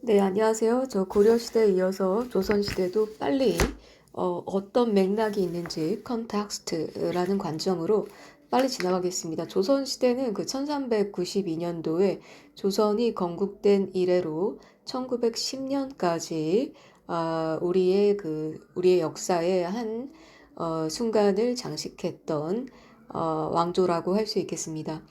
네, 안녕하세요. 저 고려시대에 이어서 조선시대도 빨리 어떤 맥락이 있는지 컨텍스트라는 관점으로 빨리 지나가겠습니다. 조선시대는 그 1392년도에 조선이 건국된 이래로 1910년까지 우리의 역사의 한 순간을 장식했던 왕조라고 할 수 있겠습니다.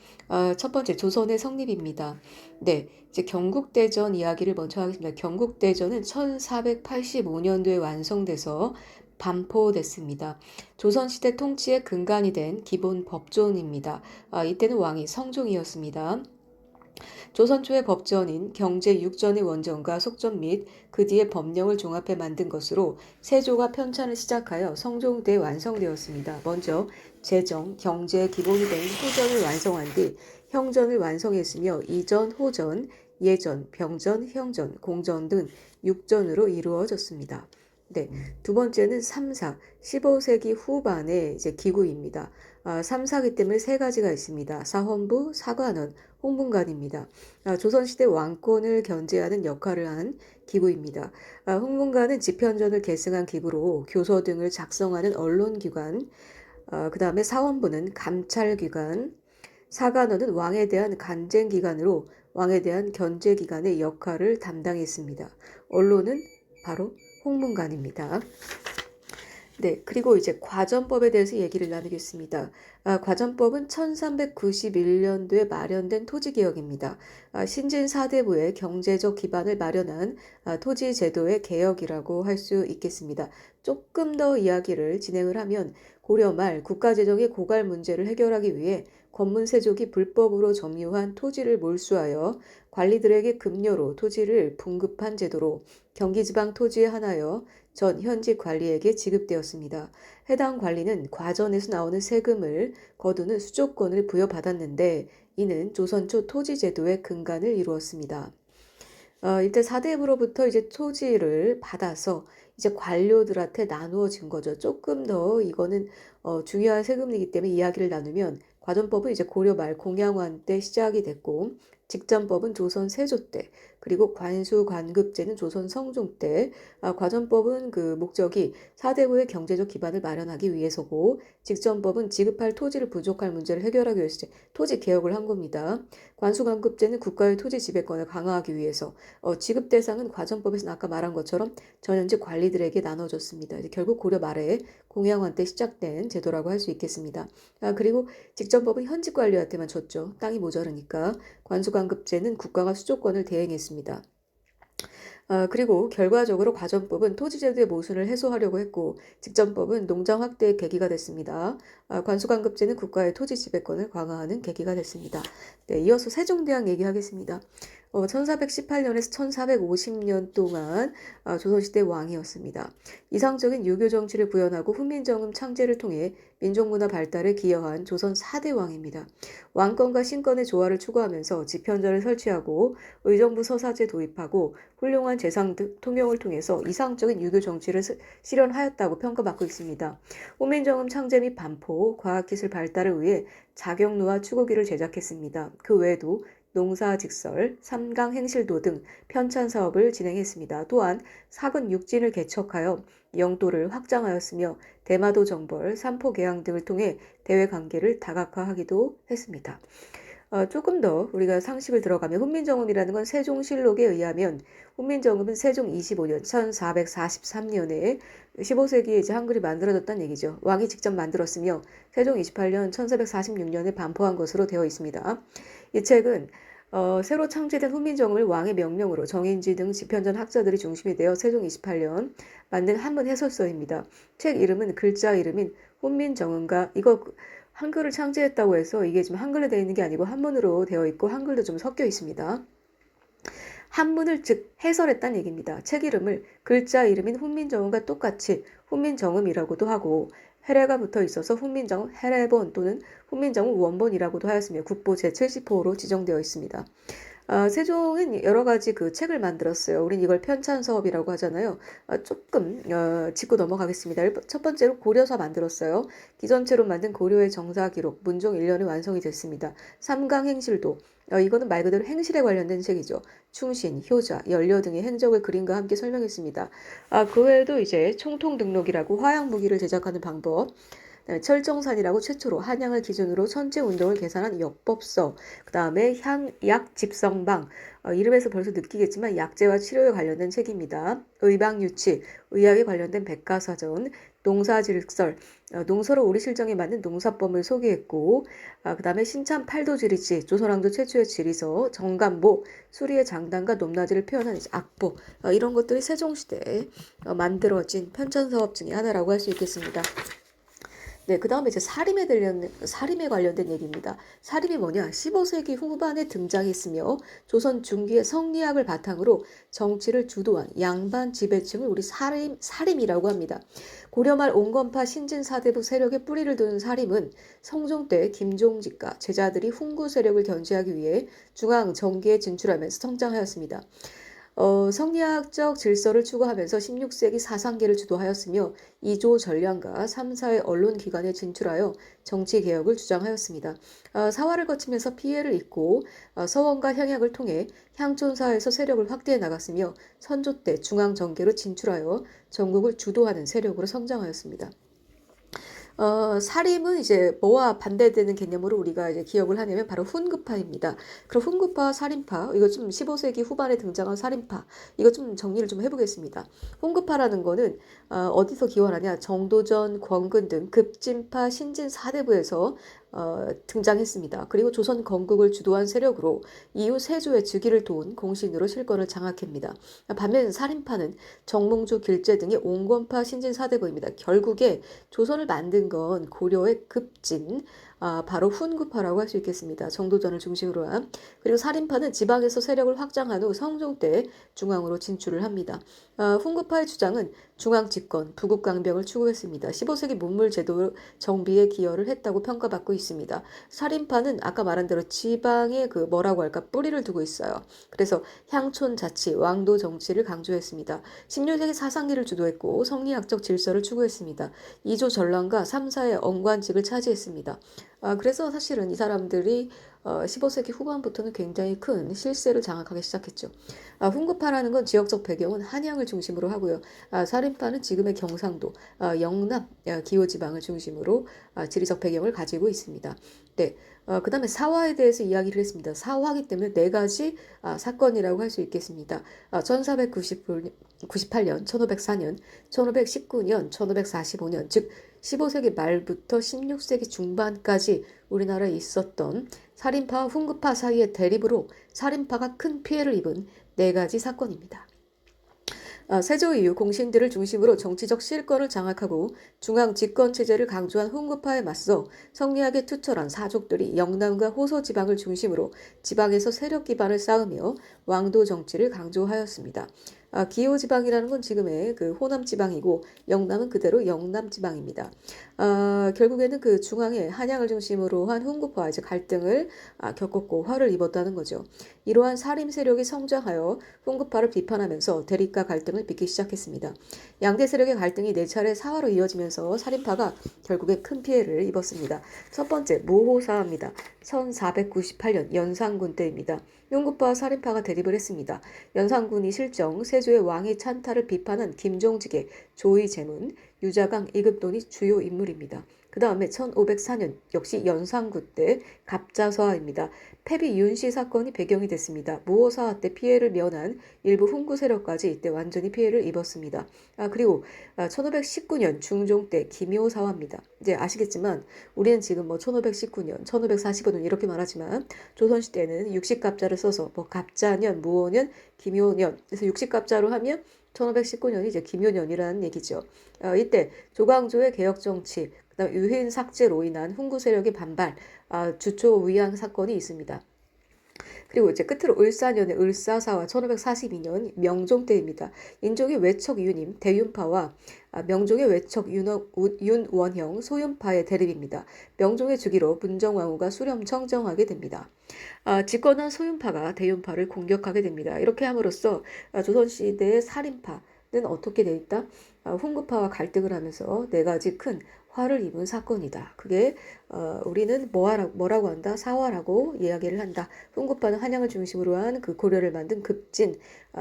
첫 번째 조선의 성립입니다. 네, 이제 경국대전 이야기를 먼저 하겠습니다. 경국대전은 1485년도에 완성돼서 반포됐습니다. 조선시대 통치의 근간이 된 기본 법조입니다. 이때는 왕이 성종이었습니다. 조선 초의 법전인 경제 육전의 원전과 속전 및 그 뒤의 법령을 종합해 만든 것으로 세조가 편찬을 시작하여 성종 때 완성되었습니다. 먼저 재정, 경제의 기본이 된 호전을 완성한 뒤 형전을 완성했으며 이전, 호전, 예전, 병전, 형전, 공전 등 육전으로 이루어졌습니다. 네, 두 번째는 3사, 15세기 후반의 이제 기구입니다. 3사기 때문에 세 가지가 있습니다. 사헌부, 사관원, 홍문관입니다. 조선시대 왕권을 견제하는 역할을 한 기구입니다. 홍문관은 집현전을 계승한 기구로 교서 등을 작성하는 언론기관, 그 다음에 사원부는 감찰기관, 사관원은 왕에 대한 간쟁기관으로 왕에 대한 견제기관의 역할을 담당했습니다. 언론은 바로 홍문관입니다. 네, 그리고 이제 과전법에 대해서 얘기를 나누겠습니다. 과전법은 1391년도에 마련된 토지개혁입니다. 신진 사대부의 경제적 기반을 마련한 토지제도의 개혁이라고 할 수 있겠습니다. 조금 더 이야기를 진행을 하면 고려 말 국가재정의 고갈 문제를 해결하기 위해 권문세족이 불법으로 점유한 토지를 몰수하여 관리들에게 급료로 토지를 분급한 제도로 경기지방 토지에 한하여 전 현직 관리에게 지급되었습니다. 해당 관리는 과전에서 나오는 세금을 거두는 수조권을 부여받았는데 이는 조선 초 토지제도의 근간을 이루었습니다. 이때 사대부로부터 이제 토지를 받아서 이제 관료들한테 나누어진 거죠. 조금 더 이거는 중요한 세금이기 때문에 이야기를 나누면 과전법은 이제 고려 말 공양환 때 시작이 됐고 직전법은 조선 세조 때 그리고 관수관급제는 조선 성종 때 과전법은 그 목적이 사대부의 경제적 기반을 마련하기 위해서고 직전법은 지급할 토지를 부족할 문제를 해결하기 위해서 토지 개혁을 한 겁니다. 관수관급제는 국가의 토지 지배권을 강화하기 위해서 지급 대상은 과전법에서 아까 말한 것처럼 전현직 관리들에게 나눠졌습니다. 결국 고려 말에 공양환 때 시작된 제도라고 할 수 있겠습니다. 그리고 직전법은 현직 관리한테만 줬죠. 땅이 모자르니까. 관수관급제는 국가가 수조권을 대행했습니다. 그리고 결과적으로 과전법은 토지제도의 모순을 해소하려고 했고 직전법은 농장 확대의 계기가 됐습니다. 관수관급제는 국가의 토지 지배권을 강화하는 계기가 됐습니다. 네, 이어서 세종대왕 얘기하겠습니다. 1418년에서 1450년 동안 조선시대 왕이었습니다. 이상적인 유교 정치를 구현하고 훈민정음 창제를 통해 민족문화 발달에 기여한 조선 4대 왕입니다. 왕권과 신권의 조화를 추구하면서 집현전을 설치하고 의정부 서사제 도입하고 훌륭한 재상 통용을 통해서 이상적인 유교 정치를 실현하였다고 평가받고 있습니다. 훈민정음 창제 및 반포, 과학기술 발달을 위해 자경루와 추구기를 제작했습니다. 그 외에도 농사직설, 삼강행실도 등 편찬 사업을 진행했습니다. 또한 사근 육진을 개척하여 영도를 확장하였으며 대마도 정벌, 삼포개항 등을 통해 대외 관계를 다각화하기도 했습니다. 조금 더 우리가 상식을 들어가면 훈민정음이라는 건 세종실록에 의하면 훈민정음은 세종 25년 1443년에 15세기에 이제 한글이 만들어졌다는 얘기죠. 왕이 직접 만들었으며 세종 28년 1446년에 반포한 것으로 되어 있습니다. 이 책은 새로 창제된 훈민정음을 왕의 명령으로 정인지 등 집현전 학자들이 중심이 되어 세종 28년 만든 한문 해설서입니다. 책 이름은 글자 이름인 훈민정음과 이거 한글을 창제했다고 해서 이게 지금 한글로 되어 있는 게 아니고 한문으로 되어 있고 한글도 좀 섞여 있습니다. 한문을 즉 해설했다는 얘기입니다. 책 이름을 글자 이름인 훈민정음과 똑같이 훈민정음이라고도 하고 해례가 붙어 있어서 훈민정음 해례본 또는 훈민정음 원본이라고도 하였으며 국보 제70호로 지정되어 있습니다. 세종은 여러 가지 그 책을 만들었어요. 우린 이걸 편찬서업이라고 하잖아요. 조금 짚고 넘어가겠습니다. 첫 번째로 고려사 만들었어요. 기전체로 만든 고려의 정사기록, 문종 1년에 완성이 됐습니다. 삼강행실도, 이거는 말 그대로 행실에 관련된 책이죠. 충신, 효자, 연료 등의 행적을 그림과 함께 설명했습니다. 그 외에도 이제 총통등록이라고 화약무기를 제작하는 방법, 그다음에 철정산이라고 최초로 한양을 기준으로 천체 운동을 계산한 역법서, 그다음에 향약 집성방, 이름에서 벌써 느끼겠지만 약재와 치료에 관련된 책입니다. 의방유치, 의학에 관련된 백과사전, 농사질설, 농서로 우리 실정에 맞는 농사법을 소개했고, 그다음에 신참 팔도지리지, 조선왕조 최초의 지리서, 정간보, 수리의 장단과 높낮이를 표현한 악보, 이런 것들이 세종시대에 만들어진 편찬사업 중에 하나라고 할 수 있겠습니다. 네, 그 다음에 이제 사림에 관련된 얘기입니다. 사림이 뭐냐? 15세기 후반에 등장했으며 조선 중기의 성리학을 바탕으로 정치를 주도한 양반 지배층을 우리 사림이라고 합니다. 고려말 온건파 신진사대부 세력의 뿌리를 두는 사림은 성종 때 김종직과 제자들이 훈구 세력을 견제하기 위해 중앙 정기에 진출하면서 성장하였습니다. 성리학적 질서를 추구하면서 16세기 사상계를 주도하였으며 2조 전량과 3사의 언론기관에 진출하여 정치개혁을 주장하였습니다. 사화를 거치면서 피해를 입고 서원과 향약을 통해 향촌사에서 세력을 확대해 나갔으며 선조 때 중앙정계로 진출하여 전국을 주도하는 세력으로 성장하였습니다. 사림은 이제 뭐와 반대되는 개념으로 우리가 이제 기억을 하냐면 바로 훈구파입니다. 그럼 훈구파, 살인파, 이거 좀 15세기 후반에 등장한 살인파, 이거 좀 정리를 좀 해보겠습니다. 훈구파라는 거는 어디서 기원하냐? 정도전, 권근 등 급진파 신진 사대부에서 등장했습니다. 그리고 조선 건국을 주도한 세력으로 이후 세조의 즉위를 도운 공신으로 실권을 장악합니다. 반면 살인파는 정몽주, 길재 등의 온건파 신진 사대부입니다. 결국에 조선을 만든 건 고려의 급진, 바로 훈구파라고 할 수 있겠습니다. 정도전을 중심으로 한. 그리고 살인파는 지방에서 세력을 확장한 후 성종 때 중앙으로 진출을 합니다. 훈구파의 주장은 중앙 집권, 부국강병을 추구했습니다. 15세기 문물제도 정비에 기여를 했다고 평가받고 있습니다. 살인파는 아까 말한 대로 지방에 그 뭐라고 할까 뿌리를 두고 있어요. 그래서 향촌 자치, 왕도 정치를 강조했습니다. 16세기 사상기를 주도했고 성리학적 질서를 추구했습니다. 2조 전랑과 3사의 엄관직을 차지했습니다. 그래서 사실은 이 사람들이 15세기 후반부터는 굉장히 큰 실세를 장악하기 시작했죠. 훈구파라는 건 지역적 배경은 한양을 중심으로 하고요. 살인파는 지금의 경상도, 영남, 기호지방을 중심으로 지리적 배경을 가지고 있습니다. 네. 그 다음에 사화에 대해서 이야기를 했습니다. 사화기 때문에 네 가지 사건이라고 할 수 있겠습니다. 1498년, 1504년, 1519년, 1545년, 즉 15세기 말부터 16세기 중반까지 우리나라에 있었던 살인파와 훈구파 사이의 대립으로 살인파가 큰 피해를 입은 네 가지 사건입니다. 세조 이후 공신들을 중심으로 정치적 실권을 장악하고 중앙 집권 체제를 강조한 훈구파에 맞서 성리학에 투철한 사족들이 영남과 호서 지방을 중심으로 지방에서 세력 기반을 쌓으며 왕도 정치를 강조하였습니다. 기호 지방이라는 건 지금의 그 호남 지방이고 영남은 그대로 영남 지방입니다. 결국에는 그 중앙에 한양을 중심으로 한 훈구파와 이제 갈등을 겪었고 화를 입었다는 거죠. 이러한 사림 세력이 성장하여 훈구파를 비판하면서 대립과 갈등을 빚기 시작했습니다. 양대 세력의 갈등이 네 차례 사화로 이어지면서 살인파가 결국에 큰 피해를 입었습니다. 첫 번째 무호사화입니다. 1498년 연산군 때입니다. 훈구파와 살인파가 대립을 했습니다. 연산군이 실정 세조의 왕위 찬탈을 비판한 김종직의 조의제문, 유자강, 이급돈이 주요 인물입니다. 그 다음에 1504년 역시 연산군 때 갑자서화입니다. 패비 윤씨 사건이 배경이 됐습니다. 무호사화 때 피해를 면한 일부 훈구 세력까지 이때 완전히 피해를 입었습니다. 그리고 1519년 중종 때 기묘사화입니다. 이제 아시겠지만 우리는 지금 뭐 1519년, 1545년 이렇게 말하지만 조선시대는 육식갑자를 써서 뭐 갑자년, 무호년, 기묘년 그래서 육식갑자로 하면 1519년이 이제 기묘년이라는 얘기죠. 이때 조광조의 개혁정치, 그다음 유해인 삭제로 인한 훈구 세력의 반발, 주초 위양 사건이 있습니다. 그리고 이제 끝으로 을사년의 을사사와 1542년 명종때입니다. 인종의 외척 유님, 대윤파와 명종의 외척 윤원형, 소윤파의 대립입니다. 명종의 주기로 문정왕후가 수렴청정하게 됩니다. 집권한 소윤파가 대윤파를 공격하게 됩니다. 이렇게 함으로써 조선시대의 살인파는 어떻게 돼 있다? 훈구파와 갈등을 하면서 네 가지 큰 화를 입은 사건이다. 그게 우리는 뭐라고 한다? 사화라고 이야기를 한다. 훈구파는 한양을 중심으로 한 그 고려를 만든 급진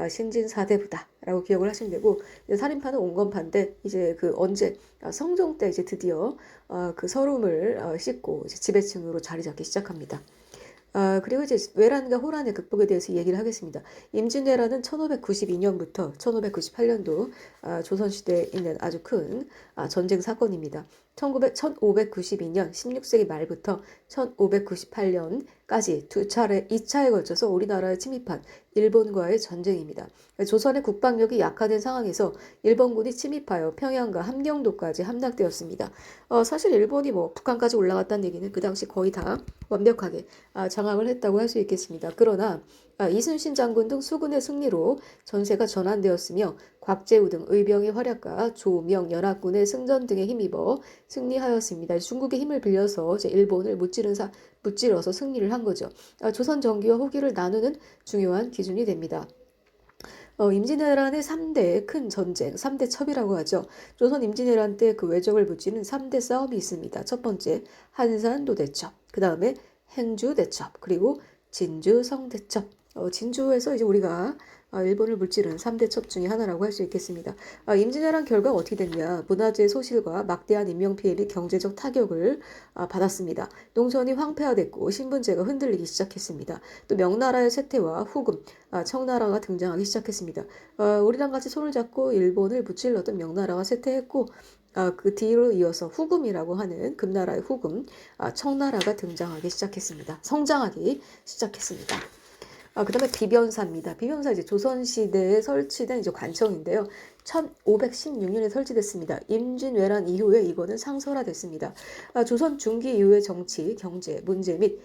신진사대부다라고 기억을 하시면 되고, 살인파는 온건파인데 이제 그 언제 성종 때 이제 드디어 그 서름을 씻고 이제 지배층으로 자리 잡기 시작합니다. 그리고 이제 외란과 호란의 극복에 대해서 얘기를 하겠습니다. 임진왜란은 1592년부터 1598년도 조선시대에 있는 아주 큰 전쟁 사건입니다. 1592년 16세기 말부터 1598년까지 2차에 걸쳐서 우리나라에 침입한 일본과의 전쟁입니다. 조선의 국방력이 약화된 상황에서 일본군이 침입하여 평양과 함경도까지 함락되었습니다. 사실 일본이 뭐 북한까지 올라갔다는 얘기는 그 당시 거의 다 완벽하게 장악을 했다고 할 수 있겠습니다. 그러나 이순신 장군 등 수군의 승리로 전세가 전환되었으며 곽재우 등 의병의 활약과 조명 연합군의 승전 등에 힘입어 승리하였습니다. 중국의 힘을 빌려서 이제 일본을 무찌러서 승리를 한 거죠. 조선 전기와 후기를 나누는 중요한 기준이 됩니다. 임진왜란의 3대 큰 전쟁, 3대 첩이라고 하죠. 조선 임진왜란 때 그 외적을 무찌는 3대 싸움이 있습니다. 첫 번째, 한산도대첩, 그 다음에 행주대첩, 그리고 진주성대첩. 진주에서 이제 우리가 일본을 물찌른 3대 첩 중에 하나라고 할 수 있겠습니다. 임진왜란 결과 어떻게 됐냐. 문화재 소실과 막대한 인명피해 및 경제적 타격을 받았습니다. 농촌이 황폐화됐고 신분제가 흔들리기 시작했습니다. 또 명나라의 쇠퇴와 후금, 청나라가 등장하기 시작했습니다. 우리랑 같이 손을 잡고 일본을 무찔렀던 명나라가 쇠퇴했고 그 뒤로 이어서 후금이라고 하는 금나라의 후금, 청나라가 등장하기 시작했습니다. 성장하기 시작했습니다. 그 다음에 비변사입니다. 비변사 이제 조선시대에 설치된 이제 관청인데요. 1516년에 설치됐습니다. 임진왜란 이후에 이거는 상설화됐습니다. 조선 중기 이후의 정치, 경제, 문제 및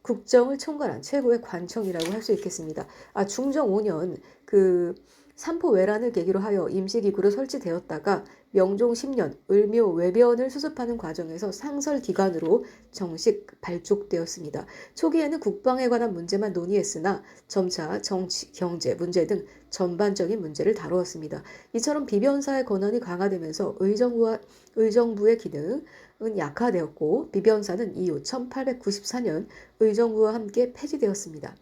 국정을 총괄한 최고의 관청이라고 할 수 있겠습니다. 중정 5년 그 삼포외란을 계기로 하여 임시기구로 설치되었다가 명종 10년 을묘 외변을 수습하는 과정에서 상설기관으로 정식 발족되었습니다. 초기에는 국방에 관한 문제만 논의했으나 점차 정치, 경제 문제 등 전반적인 문제를 다루었습니다. 이처럼 비변사의 권한이 강화되면서 의정부의 기능은 약화되었고 비변사는 이후 1894년 의정부와 함께 폐지되었습니다.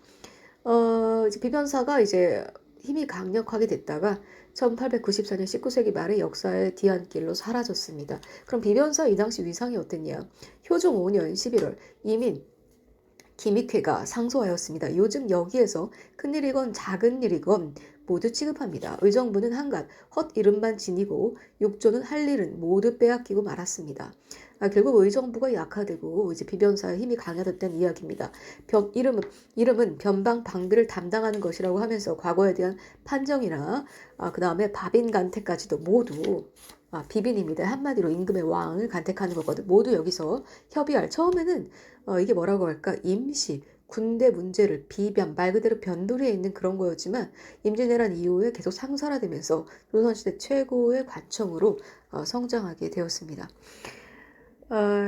이제 비변사가 이제 힘이 강력하게 됐다가 1894년 19세기 말에 역사의 뒤안길로 사라졌습니다. 그럼 비변사 이 당시 위상이 어땠냐? 효종 5년 11월 이민 김익회가 상소하였습니다. 요즘 여기에서 큰일이건 작은 일이건 모두 취급합니다. 의정부는 한갓 헛 이름만 지니고 욕조는 할 일은 모두 빼앗기고 말았습니다. 결국 의정부가 약화되고 이제 비변사의 힘이 강화됐다는 이야기입니다. 이름은 변방 방비를 담당하는 것이라고 하면서 과거에 대한 판정이나 그 다음에 밥인 간택까지도 모두 비빈입니다. 한마디로 임금의 왕을 간택하는 거거든. 모두 여기서 협의할. 처음에는 이게 뭐라고 할까? 임시 군대 문제를 비변 말 그대로 변두리에 있는 그런 거였지만 임진왜란 이후에 계속 상설화되면서 조선시대 최고의 관청으로 성장하게 되었습니다.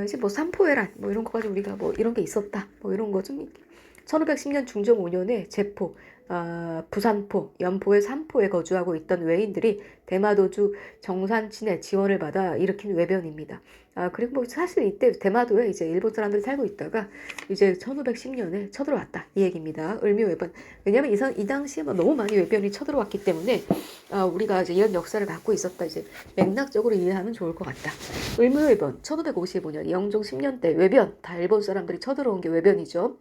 이제 뭐 삼포회란 뭐 이런 거 가지고 우리가 뭐 이런 게 있었다 뭐 이런 거 좀 1510년 중종 5년에 제포, 부산포, 연포의 삼포에 거주하고 있던 외인들이 대마도주 정산친의 지원을 받아 일으킨 외변입니다. 그리고 뭐 사실 이때 대마도에 이제 일본 사람들이 살고 있다가 이제 1510년에 쳐들어왔다 이 얘기입니다. 을묘 외변. 왜냐하면 이 당시에 너무 많이 외변이 쳐들어왔기 때문에 우리가 이제 이런 역사를 갖고 있었다 이제 맥락적으로 이해하면 좋을 것 같다. 을묘 외변 1555년 영종 10년 때 외변 다 일본 사람들이 쳐들어온 게 외변이죠.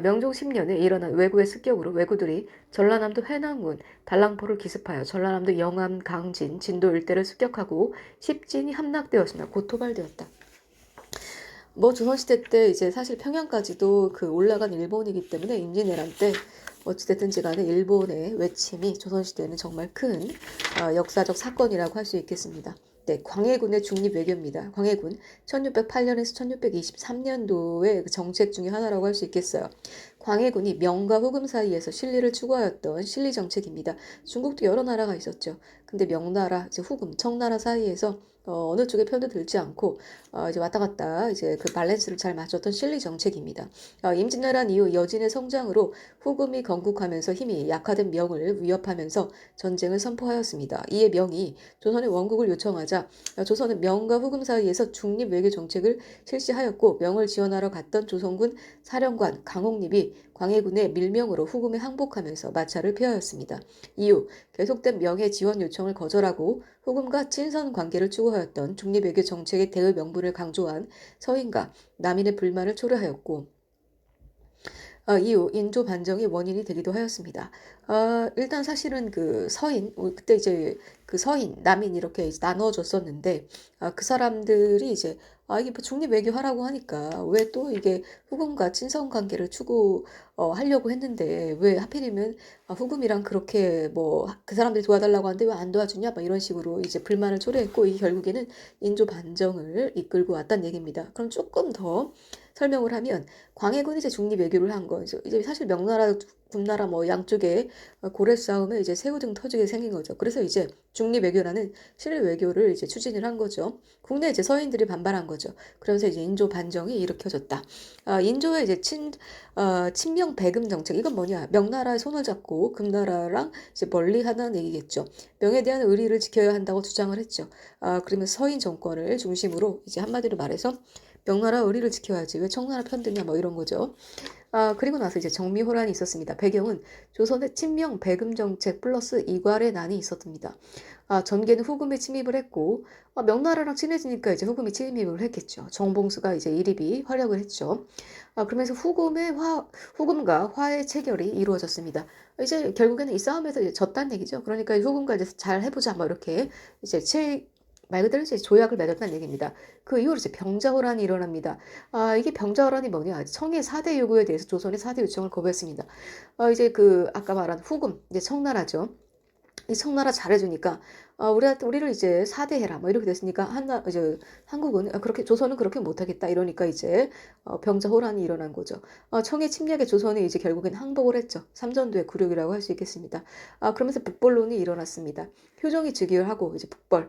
명종 10년에 일어난 왜구의 습격으로 왜구들이 전라남도 해남군 달랑포를 기습하여 전라남도 영암, 강진, 진도 일대를 습격하고 십진이 함락되었으나 곧 토발되었다. 뭐 조선시대 때 이제 사실 평양까지도 그 올라간 일본이기 때문에 임진왜란 때 어찌됐든지 간에 일본의 외침이 조선시대에는 정말 큰 역사적 사건이라고 할 수 있겠습니다. 네, 광해군의 중립외교입니다. 광해군 1608년에서 1623년도의 정책 중에 하나라고 할 수 있겠어요. 광해군이 명과 후금 사이에서 신리를 추구하였던 신리 정책입니다. 중국도 여러 나라가 있었죠. 근데 명나라, 이제 후금, 청나라 사이에서 어느 쪽에 편도 들지 않고 이제 왔다 갔다 이제 그 밸런스를 잘 맞췄던 신리 정책입니다. 임진왜란 이후 여진의 성장으로 후금이 건국하면서 힘이 약화된 명을 위협하면서 전쟁을 선포하였습니다. 이에 명이 조선의 원국을 요청하자 조선은 명과 후금 사이에서 중립 외교 정책을 실시하였고 명을 지원하러 갔던 조선군 사령관 강홍립이 광해군의 밀명으로 후금에 항복하면서 마찰을 피하였습니다. 이후 계속된 명의 지원 요청을 거절하고 후금과 친선 관계를 추구하였던 중립외교 정책의 대의 명분을 강조한 서인과 남인의 불만을 초래하였고 이후 인조 반정의 원인이 되기도 하였습니다. 일단 사실은 그 서인, 그때 이제 그 서인, 남인 이렇게 이제 나눠줬었는데, 그 사람들이 이제, 이게 뭐 중립 외교하라고 하니까 왜 또 이게 후금과 친선 관계를 하려고 했는데, 왜 하필이면 후금이랑 그렇게 뭐 그 사람들이 도와달라고 하는데 왜 안 도와주냐? 막 이런 식으로 이제 불만을 초래했고, 이 결국에는 인조 반정을 이끌고 왔다는 얘기입니다. 그럼 조금 더 설명을 하면, 광해군이 이제 중립 외교를 한 거죠. 이제 사실 명나라, 군나라 뭐 양쪽에 고래 싸움에 이제 새우등 터지게 생긴 거죠. 그래서 이제 중립 외교라는 실외 외교를 이제 추진을 한 거죠. 국내 이제 서인들이 반발한 거죠. 그러면서 이제 인조 반정이 일으켜졌다. 인조의 이제 친명 배금 정책 이건 뭐냐? 명나라의 손을 잡고 금나라랑 이제 멀리하다는 얘기겠죠. 명에 대한 의리를 지켜야 한다고 주장을 했죠. 그러면 서인 정권을 중심으로 이제 한마디로 말해서 명나라 의리를 지켜야지 왜 청나라 편드냐 뭐 이런 거죠. 그리고 나서 이제 정미호란이 있었습니다. 배경은 조선의 친명 배금 정책 플러스 이괄의 난이 있었습니다. 전개는 후금에 침입을 했고 명나라랑 친해지니까 이제 후금이 침입을 했겠죠. 정봉수가 이제 이립이 활약을 했죠. 그러면서 후금과 화해 체결이 이루어졌습니다. 이제 결국에는 이 싸움에서 이제 졌다는 얘기죠. 그러니까 후금과 이제 잘 해보자 뭐 이렇게 이제 말 그대로 이제 조약을 맺었다는 얘기입니다. 그 이후로 이제 병자호란이 일어납니다. 이게 병자호란이 뭐냐? 청의 4대 요구에 대해서 조선의 4대 요청을 거부했습니다. 이제 그 아까 말한 후금, 이제 청나라죠. 이 청나라 잘해주니까 우리를 이제 사대해라 뭐 이렇게 됐으니까 이제 한국은 그렇게 조선은 그렇게 못하겠다 이러니까 이제 병자호란이 일어난 거죠. 청의 침략에 조선이 이제 결국엔 항복을 했죠. 삼전도의 굴욕이라고 할 수 있겠습니다. 그러면서 북벌론이 일어났습니다. 효종이 즉위를 하고 이제 북벌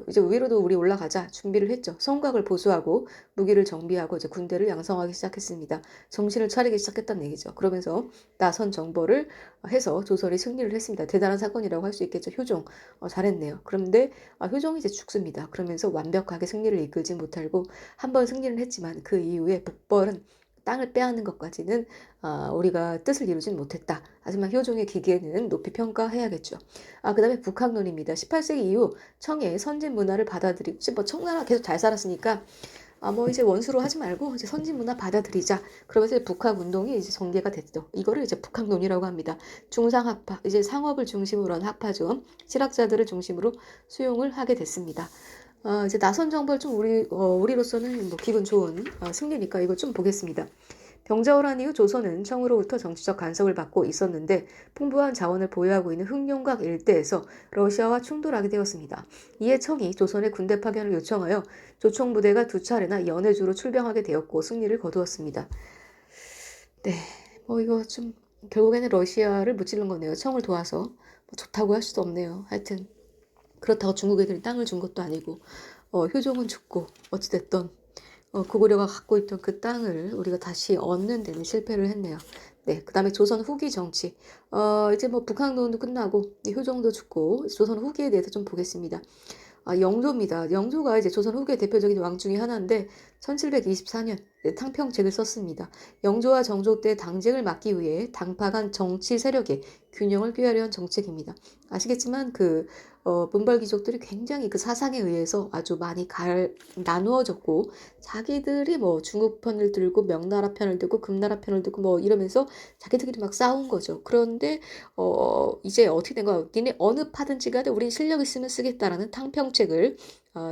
이제 위로도 우리 올라가자 준비를 했죠. 성곽을 보수하고 무기를 정비하고 이제 군대를 양성하기 시작했습니다. 정신을 차리기 시작했다는 얘기죠. 그러면서 나선 정벌을 해서 조선이 승리를 했습니다. 대단한 사건이라고 할 수 있겠죠. 효종 잘했네요. 그런데 효종이 이제 죽습니다. 그러면서 완벽하게 승리를 이끌지 못하고 한 번 승리를 했지만 그 이후에 북벌은 땅을 빼앗는 것까지는 우리가 뜻을 이루진 못했다. 하지만 효종의 기계는 높이 평가해야겠죠. 그 다음에 북학론입니다. 18세기 이후 청의 선진 문화를 받아들이고 뭐 청나라 계속 잘 살았으니까 뭐 이제 원수로 하지 말고 이제 선진 문화 받아들이자. 그러면서 북학 운동이 이제 전개가 됐죠. 이거를 이제 북학론이라고 합니다. 중상학파, 이제 상업을 중심으로 한 학파죠. 실학자들을 중심으로 수용을 하게 됐습니다. 이제 나선 정벌 좀 우리로서는 뭐 기분 좋은 승리니까 이거 좀 보겠습니다. 병자호란 이후 조선은 청으로부터 정치적 간섭을 받고 있었는데 풍부한 자원을 보유하고 있는 흑룡각 일대에서 러시아와 충돌하게 되었습니다. 이에 청이 조선의 군대 파견을 요청하여 조총 부대가 2차례나 연해주로 출병하게 되었고 승리를 거두었습니다. 네, 뭐 이거 좀 결국에는 러시아를 무찌른 거네요. 청을 도와서 뭐 좋다고 할 수도 없네요. 하여튼 그렇다고 중국 애들이 땅을 준 것도 아니고 효종은 죽고 어찌됐던 고구려가 갖고 있던 그 땅을 우리가 다시 얻는 데는 실패를 했네요. 네, 그 다음에 조선 후기 정치. 이제 뭐 북한론도 끝나고 효종도 죽고 조선 후기에 대해서 좀 보겠습니다. 영조입니다. 영조가 이제 조선 후기의 대표적인 왕 중에 하나인데 1724년 탕평책을 썼습니다. 영조와 정조 때 당쟁을 막기 위해 당파 간 정치 세력의 균형을 꾀하려는 정책입니다. 아시겠지만 문벌 귀족들이 굉장히 그 사상에 의해서 아주 많이 나누어졌고 자기들이 뭐 중국 편을 들고 명나라 편을 들고 금나라 편을 들고 뭐 이러면서 자기들끼리 막 싸운 거죠. 그런데 이제 어떻게 된 거야? 니네 어느 파든지 간에 우린 실력 있으면 쓰겠다라는 탕평책을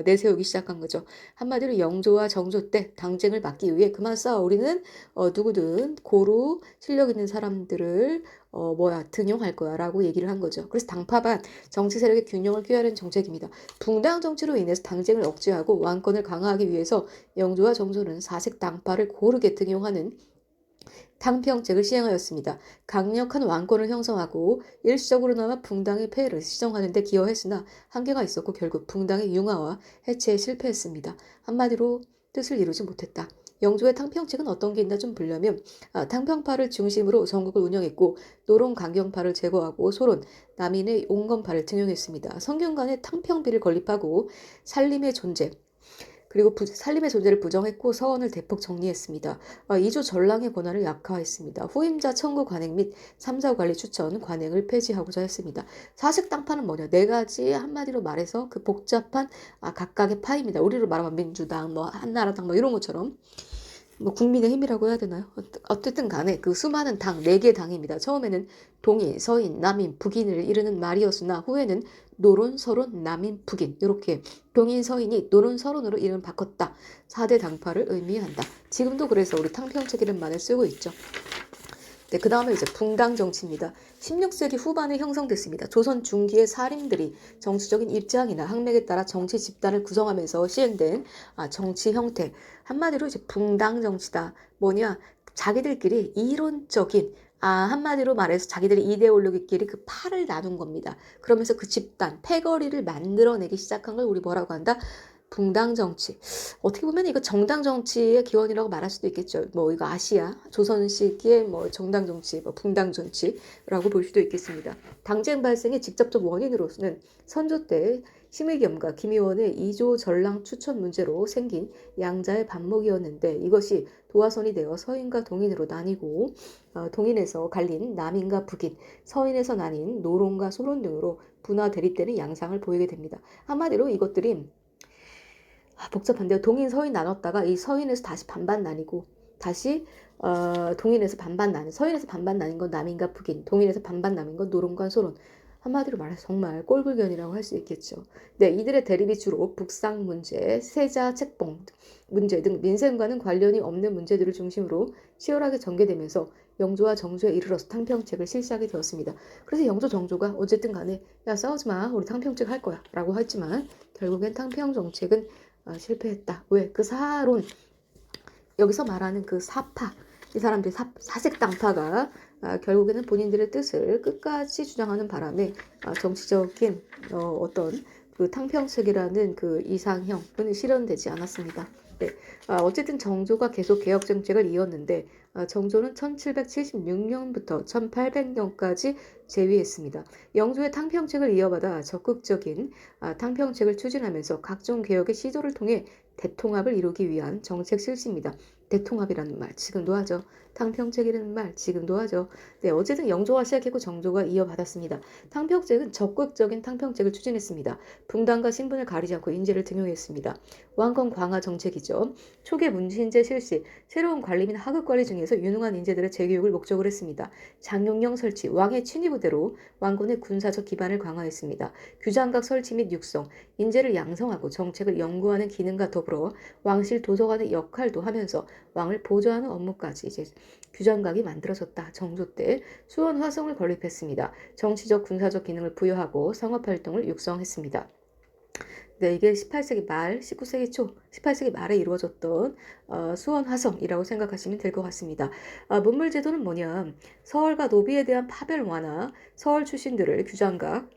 내세우기 시작한 거죠. 한마디로 영조와 정조 때 당쟁을 막기 위해 그만 싸워. 우리는 누구든 고루 실력 있는 사람들을 등용할 거야 라고 얘기를 한 거죠. 그래서 당파반 정치 세력의 균형을 꾀하려는 정책입니다. 붕당 정치로 인해서 당쟁을 억제하고 왕권을 강화하기 위해서 영조와 정조는 사색 당파를 고르게 등용하는 탕평책을 시행하였습니다. 강력한 왕권을 형성하고 일시적으로나마 붕당의 폐해를 시정하는 데 기여했으나 한계가 있었고 결국 붕당의 융화와 해체에 실패했습니다. 한마디로 뜻을 이루지 못했다. 영조의 탕평책은 어떤 게 있나 좀 보려면 탕평파를 중심으로 전국을 운영했고 노론 강경파를 제거하고 소론, 남인의 온건파를 등용했습니다. 성균관에 탕평비를 건립하고 살림의 존재, 그리고 살림의 존재를 부정했고 서원을 대폭 정리했습니다. 이조 전랑의 권한을 약화했습니다. 후임자 청구 관행 및 삼사 관리 추천 관행을 폐지하고자 했습니다. 사색 당파는 뭐냐? 네 가지 한마디로 말해서 그 복잡한 각각의 파입니다. 우리로 말하면 민주당, 뭐 한나라당 뭐 이런 것처럼 뭐 국민의힘이라고 해야 되나요? 어쨌든 간에 그 수많은 당, 4개 당입니다. 처음에는 동인, 서인, 남인, 북인을 이르는 말이었으나 후에는 노론, 서론, 남인, 북인 이렇게 동인, 서인이 노론, 서론으로 이름을 바꿨다. 4대 당파를 의미한다. 지금도 그래서 우리 탕평책이라는 말을 쓰고 있죠. 네, 그 다음에 이제 붕당 정치입니다. 16세기 후반에 형성됐습니다. 조선 중기의 사림들이 정치적인 입장이나 학맥에 따라 정치 집단을 구성하면서 시행된 정치 형태. 한마디로 이제 붕당 정치다. 뭐냐? 자기들끼리 이론적인 한마디로 말해서 자기들의 이데올로기끼리 그 팔을 나눈 겁니다. 그러면서 그 집단, 패거리를 만들어내기 시작한 걸 우리 뭐라고 한다? 붕당 정치. 어떻게 보면 이거 정당 정치의 기원이라고 말할 수도 있겠죠. 뭐 이거 아시아 조선 시기의 뭐 정당 정치, 뭐 붕당 정치라고 볼 수도 있겠습니다. 당쟁 발생의 직접적 원인으로서는 선조 때 심의겸과 김의원의 이조 전랑 추천 문제로 생긴 양자의 반목이었는데 이것이 도화선이 되어 서인과 동인으로 나뉘고 동인에서 갈린 남인과 북인, 서인에서 나뉜 노론과 소론 등으로 분화 대립되는 양상을 보이게 됩니다. 한마디로 이것들이 복잡한데요. 동인, 서인 나눴다가 이 서인에서 다시 반반 나뉘고 다시 동인에서 반반 나뉘 서인에서 반반 나뉜 건 남인과 북인, 동인에서 반반 나뉜 건 노론과 소론. 한마디로 말해서 정말 꼴불견이라고 할 수 있겠죠. 네, 이들의 대립이 주로 북상 문제, 세자 책봉 문제 등 민생과는 관련이 없는 문제들을 중심으로 치열하게 전개되면서 영조와 정조에 이르러서 탕평책을 실시하게 되었습니다. 그래서 영조, 정조가 어쨌든 간에 야 싸우지 마, 우리 탕평책 할 거야 라고 했지만 결국엔 탕평정책은 실패했다. 왜? 그 사론, 여기서 말하는 그 사파, 이 사람들이 사색당파가 결국에는 본인들의 뜻을 끝까지 주장하는 바람에 정치적인 어떤 그 탕평책이라는 그 이상형은 실현되지 않았습니다. 네. 어쨌든 정조가 계속 개혁 정책을 이었는데 정조는 1776년부터 1800년까지 재위했습니다. 영조의 탕평책을 이어받아 적극적인 탕평책을 추진하면서 각종 개혁의 시도를 통해 대통합을 이루기 위한 정책 실시입니다. 대통합이라는 말 지금도 하죠. 탕평책이라는 말 지금도 하죠. 네, 어쨌든 영조가 시작했고 정조가 이어받았습니다. 탕평책은 적극적인 탕평책을 추진했습니다. 붕당과 신분을 가리지 않고 인재를 등용했습니다. 왕권 강화 정책이죠. 초기 문신제 실시, 새로운 관리 및 하급 관리 중에서 유능한 인재들의 재교육을 목적으로 했습니다. 장용령 설치, 왕의 친위부대로 왕권의 군사적 기반을 강화했습니다. 규장각 설치 및 육성, 인재를 양성하고 정책을 연구하는 기능과 더불어 왕실 도서관의 역할도 하면서 왕을 보좌하는 업무까지 이제 규장각이 만들어졌다. 정조 때 수원 화성을 건립했습니다. 정치적 군사적 기능을 부여하고 상업활동을 육성했습니다. 네, 이게 18세기 말, 19세기 초, 18세기 말에 이루어졌던 수원 화성이라고 생각하시면 될 것 같습니다. 문물제도는 뭐냐? 서울과 노비에 대한 파별 완화, 서울 출신들을 규장각,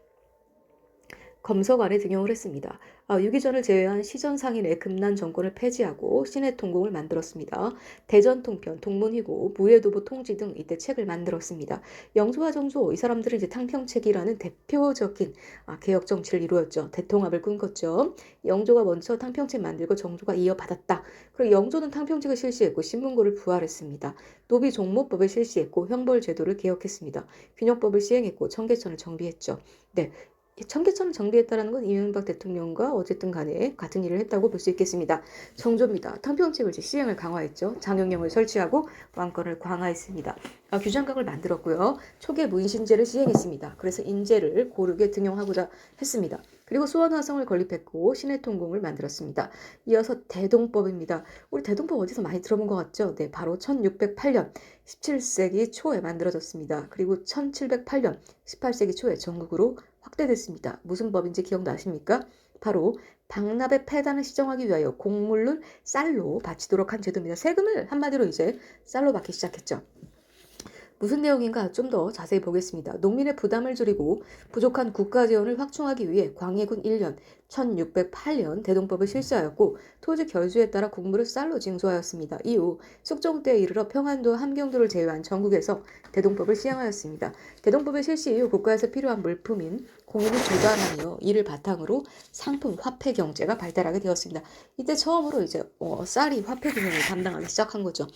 검서관에 등용을 했습니다. 유기전을 제외한 시전 상인의 금난 정권을 폐지하고 신해 통공을 만들었습니다. 대전 통편, 동문희고, 무예도부 통지 등 이때 책을 만들었습니다. 영조와 정조 이 사람들은 이제 탕평책이라는 대표적인 개혁 정치를 이루었죠. 대통합을 꿈꿨죠. 영조가 먼저 탕평책 만들고 정조가 이어받았다. 그리고 영조는 탕평책을 실시했고 신문고를 부활했습니다. 노비 종모법을 실시했고 형벌제도를 개혁했습니다. 균형법을 시행했고 청계천을 정비했죠. 네. 청계천을 정비했다는 건 이명박 대통령과 어쨌든 간에 같은 일을 했다고 볼 수 있겠습니다. 정조입니다. 탕평책을 시행을 강화했죠. 장용령을 설치하고 왕권을 강화했습니다. 규장각을 만들었고요. 초계 문신제를 시행했습니다. 그래서 인재를 고르게 등용하고자 했습니다. 그리고 수원화성을 건립했고 신해통공을 만들었습니다. 이어서 대동법입니다. 우리 대동법 어디서 많이 들어본 것 같죠? 네, 바로 1608년 17세기 초에 만들어졌습니다. 그리고 1708년 18세기 초에 전국으로 확대됐습니다. 무슨 법인지 기억나십니까? 바로 박납의 폐단을 시정하기 위하여 곡물을 쌀로 바치도록 한 제도입니다. 세금을 한마디로 이제 쌀로 받기 시작했죠. 무슨 내용인가 좀 더 자세히 보겠습니다. 농민의 부담을 줄이고 부족한 국가 재원을 확충하기 위해 광해군 1년 1608년 대동법을 실시하였고 토지 결수에 따라 국물을 쌀로 징수하였습니다. 이후 숙종 때에 이르러 평안도와 함경도를 제외한 전국에서 대동법을 시행하였습니다. 대동법의 실시 이후 국가에서 필요한 물품인 공인을 조달하며 이를 바탕으로 상품 화폐 경제가 발달하게 되었습니다. 이때 처음으로 이제 쌀이 화폐 기능을 담당하기 시작한 거죠.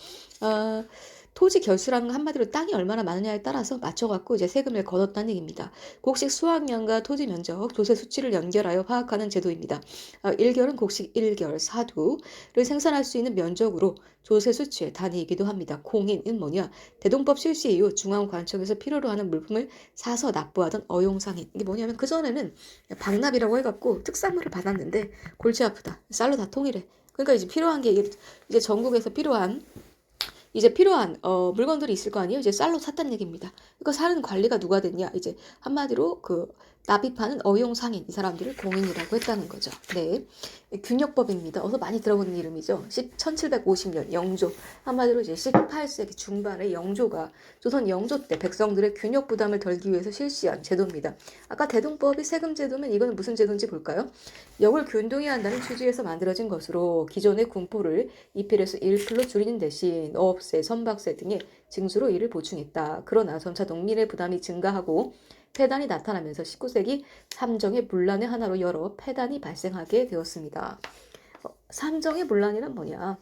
토지 결수라는 건 한마디로 땅이 얼마나 많으냐에 따라서 맞춰갖고 이제 세금을 걷었다는 얘기입니다. 곡식 수확량과 토지 면적, 조세 수치를 연결하여 파악하는 제도입니다. 1결은 곡식 1결, 사두를 생산할 수 있는 면적으로 조세 수치의 단위이기도 합니다. 공인은 뭐냐? 대동법 실시 이후 중앙관청에서 필요로 하는 물품을 사서 납부하던 어용상인. 이게 뭐냐면 그전에는 박납이라고 해갖고 특산물을 받았는데 골치 아프다. 쌀로 다 통일해. 그러니까 이제 필요한 게 이제 전국에서 필요한 물건들이 있을 거 아니에요. 이제 쌀로 샀다는 얘기입니다. 그러니까 사는 관리가 누가 됐냐? 이제 한마디로 납입하는 어용상인 이 사람들을 공인이라고 했다는 거죠. 네, 균역법입니다. 어서 많이 들어보는 이름이죠. 1750년 영조, 한마디로 이제 18세기 중반의 영조가 조선 영조 때 백성들의 균역 부담을 덜기 위해서 실시한 제도입니다. 아까 대동법이 세금 제도면 이거는 무슨 제도인지 볼까요? 역을 균등히 한다는 취지에서 만들어진 것으로 기존의 군포를 2필에서 1필로 줄이는 대신 어업세, 선박세 등의 징수로 이를 보충했다. 그러나 점차 농민의 부담이 증가하고 폐단이 나타나면서 19세기 삼정의 문란의 하나로 여러 폐단이 발생하게 되었습니다. 삼정의 문란이란 뭐냐?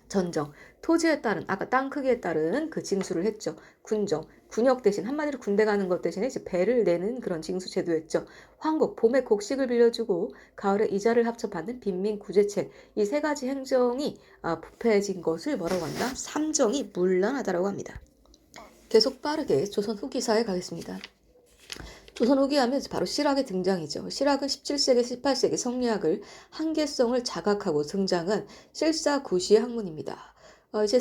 전정, 토지에 따른 아까 땅 크기에 따른 그 징수를 했죠. 군정, 군역 대신 한마디로 군대 가는 것 대신에 이제 배를 내는 그런 징수 제도였죠. 황곡, 봄에 곡식을 빌려주고 가을에 이자를 합쳐 받는 빈민 구제책 이 세 가지 행정이 부패해진 것을 뭐라고 한다? 삼정이 문란하다라고 합니다. 계속 빠르게 조선 후기사에 가겠습니다. 조선 후기 하면 바로 실학의 등장이죠. 실학은 17세기, 18세기 성리학을 한계성을 자각하고 등장한 실사구시의 학문입니다. 이제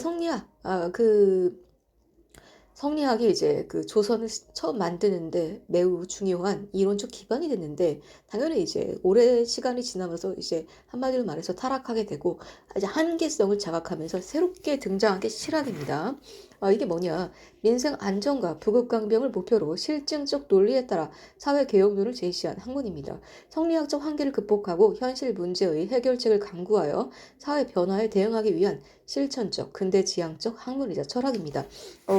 성리학이 이제 조선을 처음 만드는데 매우 중요한 이론적 기반이 됐는데 당연히 이제 오랜 시간이 지나면서 이제 한마디로 말해서 타락하게 되고 이제 한계성을 자각하면서 새롭게 등장한 게 실학입니다. 이게 뭐냐? 민생 안정과 부국강병을 목표로 실증적 논리에 따라 사회개혁론을 제시한 학문입니다. 성리학적 한계를 극복하고 현실 문제의 해결책을 강구하여 사회 변화에 대응하기 위한 실천적, 근대지향적 학문이자 철학입니다.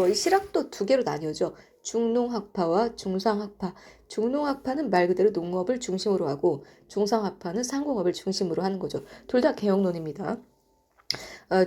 이 실학도 두 개로 나뉘어져 중농학파와 중상학파. 중농학파는 말 그대로 농업을 중심으로 하고 중상학파는 상공업을 중심으로 하는 거죠. 둘 다 개혁론입니다.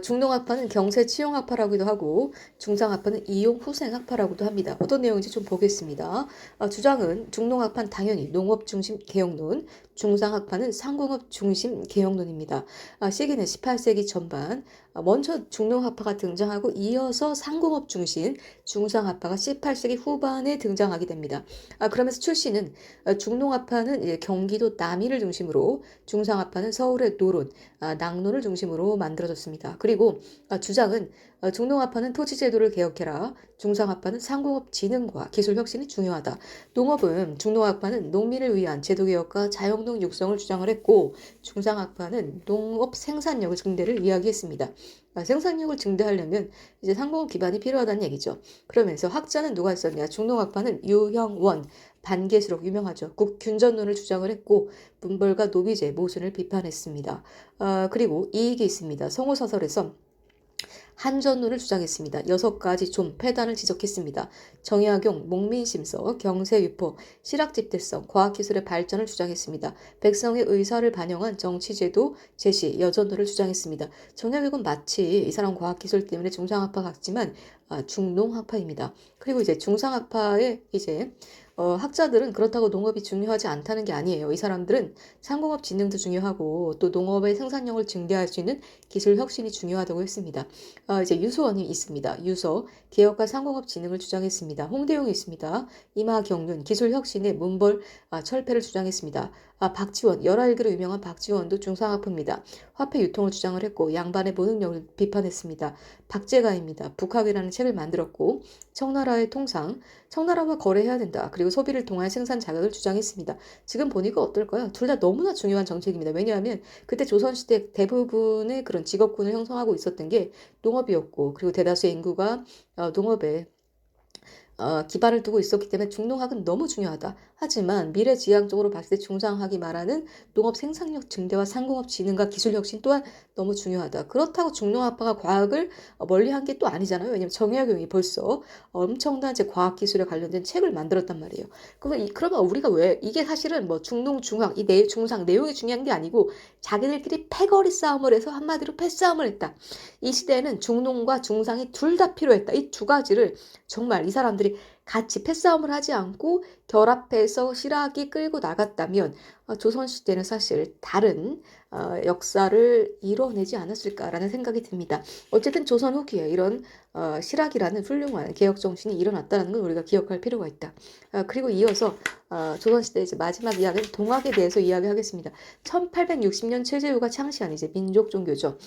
중농학파는 경세치용학파라고도 하고 중상학파는 이용후생학파라고도 합니다. 어떤 내용인지 좀 보겠습니다. 주장은 중농학파는 당연히 농업 중심 개혁론, 중상학파는 상공업 중심 개혁론입니다. 시기는 18세기 전반, 먼저 중농학파가 등장하고 이어서 상공업 중심 중상학파가 18세기 후반에 등장하게 됩니다. 그러면서 출시는 중농학파는 이제 경기도 남이를 중심으로 중상학파는 서울의 노론, 낙론을 중심으로 만들어졌습니다. 그리고 주장은 중농학파는 토지제도를 개혁해라. 중상학파는 상공업 진흥과 기술 혁신이 중요하다. 중농학파는 농민을 위한 제도개혁과 자영농 육성을 주장을 했고 중상학파는 농업 생산력 증대를 이야기했습니다. 생산력을 증대하려면 이제 상공업 기반이 필요하다는 얘기죠. 그러면서 학자는 누가 있었냐? 중농학파는 유형원, 반개수록 유명하죠. 국균전론을 주장을 했고 문벌과 노비제, 모순을 비판했습니다. 그리고 이익이 있습니다. 성호사설에서 한전론을 주장했습니다. 6가지 좀 폐단을 지적했습니다. 정약용, 목민심서, 경세유포, 실학집대성, 과학기술의 발전을 주장했습니다. 백성의 의사를 반영한 정치제도 제시, 여전도를 주장했습니다. 정약용은 마치 이 사람 과학기술 때문에 중상학파 같지만 중농학파입니다. 그리고 이제 중상학파의 이제 학자들은 그렇다고 농업이 중요하지 않다는 게 아니에요. 이 사람들은 상공업 진흥도 중요하고 또 농업의 생산력을 증대할 수 있는 기술 혁신이 중요하다고 했습니다. 이제 유소원이 있습니다. 유서, 개혁과 상공업 진흥을 주장했습니다. 홍대용이 있습니다. 이마경륜, 기술 혁신의 문벌, 철폐를 주장했습니다. 박지원, 열하일기로 유명한 박지원도 중상학파입니다. 화폐 유통을 주장을 했고 양반의 모능력을 비판했습니다. 박제가입니다. 북학이라는 책을 만들었고 청나라의 통상, 청나라와 거래해야 된다. 그리고 소비를 통한 생산 자격을 주장했습니다. 지금 보니까 어떨까요? 둘 다 너무나 중요한 정책입니다. 왜냐하면 그때 조선시대 대부분의 그런 직업군을 형성하고 있었던 게 농업이었고 그리고 대다수의 인구가 농업에 기반을 두고 있었기 때문에 중농학은 너무 중요하다. 하지만 미래지향적으로 봤을 때 중상학이 말하는 농업 생산력 증대와 상공업 진흥과 기술 혁신 또한 너무 중요하다. 그렇다고 중농학파가 과학을 멀리한 게 또 아니잖아요. 왜냐면 정약용이 벌써 엄청난 이제 과학기술에 관련된 책을 만들었단 말이에요. 그러면 우리가 왜 이게 사실은 뭐 중농 중학 이 중상 내용이 중요한 게 아니고 자기들끼리 패거리 싸움을 해서 한마디로 패싸움을 했다. 이 시대에는 중농과 중상이 둘 다 필요했다. 이 두 가지를 정말 이 사람들이 같이 패싸움을 하지 않고 결합해서 실학이 끌고 나갔다면 조선시대는 사실 다른 역사를 이뤄내지 않았을까라는 생각이 듭니다. 어쨌든 조선 후기에 이런 실학이라는 훌륭한 개혁 정신이 일어났다는 건 우리가 기억할 필요가 있다. 그리고 이어서 조선시대 이제 마지막 이야기는 동학에 대해서 이야기하겠습니다. 1860년 최재우가 창시한 이제 민족 종교죠.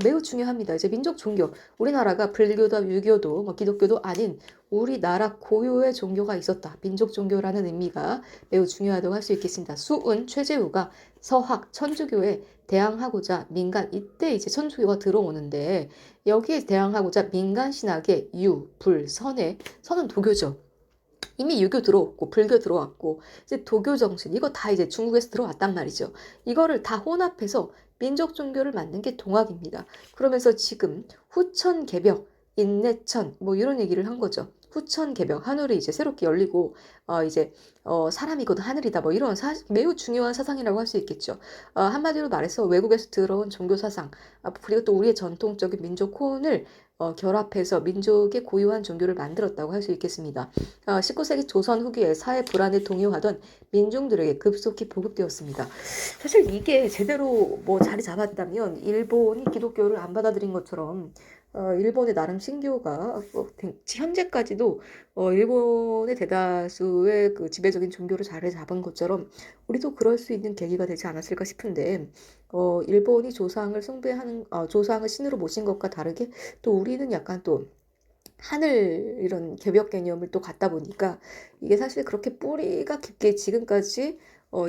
매우 중요합니다. 이제 민족 종교. 우리나라가 불교도 유교도 뭐 기독교도 아닌 우리나라 고유의 종교가 있었다. 민족 종교라는 의미가 매우 중요하다고 할 수 있겠습니다. 수은 최재우가 서학 천주교에 대항하고자 민간 이때 이제 천주교가 들어오는데 여기에 대항하고자 민간 신학의 유, 불, 선은 도교죠. 이미 유교 들어왔고 불교 들어왔고 이제 도교 정신 이거 다 이제 중국에서 들어왔단 말이죠. 이거를 다 혼합해서 민족 종교를 만든 게 동학입니다. 그러면서 지금 후천 개벽, 인내천 뭐 이런 얘기를 한 거죠. 후천 개벽 하늘이 이제 새롭게 열리고 이제 사람이 곧 하늘이다 뭐 이런 매우 중요한 사상이라고 할 수 있겠죠. 한마디로 말해서 외국에서 들어온 종교 사상 그리고 또 우리의 전통적인 민족 호언을 결합해서 민족의 고유한 종교를 만들었다고 할 수 있겠습니다. 19세기 조선 후기에 사회 불안에 동요하던 민중들에게 급속히 보급되었습니다. 사실 이게 제대로 뭐 자리 잡았다면 일본이 기독교를 안 받아들인 것처럼 일본의 나름 신교가 현재까지도 일본의 대다수의 그 지배적인 종교를 자리 잡은 것처럼 우리도 그럴 수 있는 계기가 되지 않았을까 싶은데 일본이 조상을 숭배하는 조상을 신으로 모신 것과 다르게 또 우리는 약간 또 하늘 이런 개벽 개념을 또 갖다 보니까 이게 사실 그렇게 뿌리가 깊게 지금까지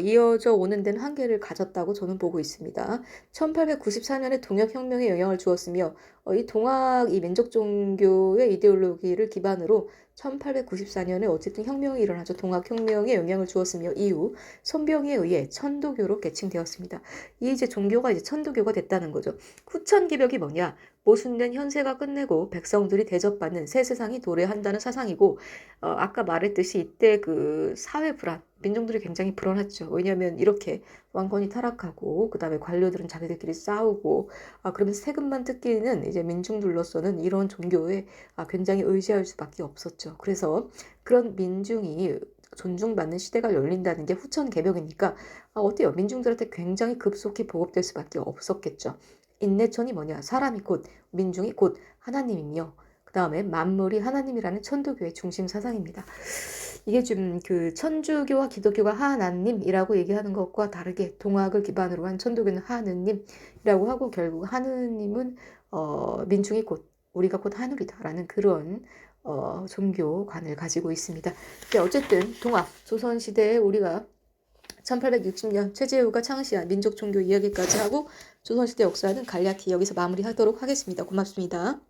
이어져 오는 데는 한계를 가졌다고 저는 보고 있습니다. 1894년에 동학혁명에 영향을 주었으며 이 동학 이 민족 종교의 이데올로기를 기반으로 1894년에 어쨌든 혁명이 일어나죠. 동학혁명에 영향을 주었으며 이후 손병희에 의해 천도교로 개칭되었습니다. 이 이제 종교가 이제 천도교가 됐다는 거죠. 후천개벽이 뭐냐? 모순된 현세가 끝내고 백성들이 대접받는 새 세상이 도래한다는 사상이고 아까 말했듯이 이때 그 사회 불안 민중들이 굉장히 불안했죠. 왜냐하면 이렇게 왕권이 타락하고 그 다음에 관료들은 자기들끼리 싸우고 그러면서 세금만 뜯기는 이제 민중들로서는 이런 종교에 굉장히 의지할 수밖에 없었죠. 그래서 그런 민중이 존중받는 시대가 열린다는 게 후천 개벽이니까 어때요? 민중들한테 굉장히 급속히 보급될 수밖에 없었겠죠. 인내천이 뭐냐? 사람이 곧 민중이 곧 하나님이며 그 다음에 만물이 하나님이라는 천도교의 중심 사상입니다. 이게 좀 그 천주교와 기독교가 하나님이라고 얘기하는 것과 다르게 동학을 기반으로 한 천도교는 하느님이라고 하고 결국 하느님은 민중이 곧 우리가 곧 하늘이다라는 그런 종교관을 가지고 있습니다. 어쨌든 동학 조선시대에 우리가 1860년 최재우가 창시한 민족 종교 이야기까지 하고 조선시대 역사는 간략히 여기서 마무리하도록 하겠습니다. 고맙습니다.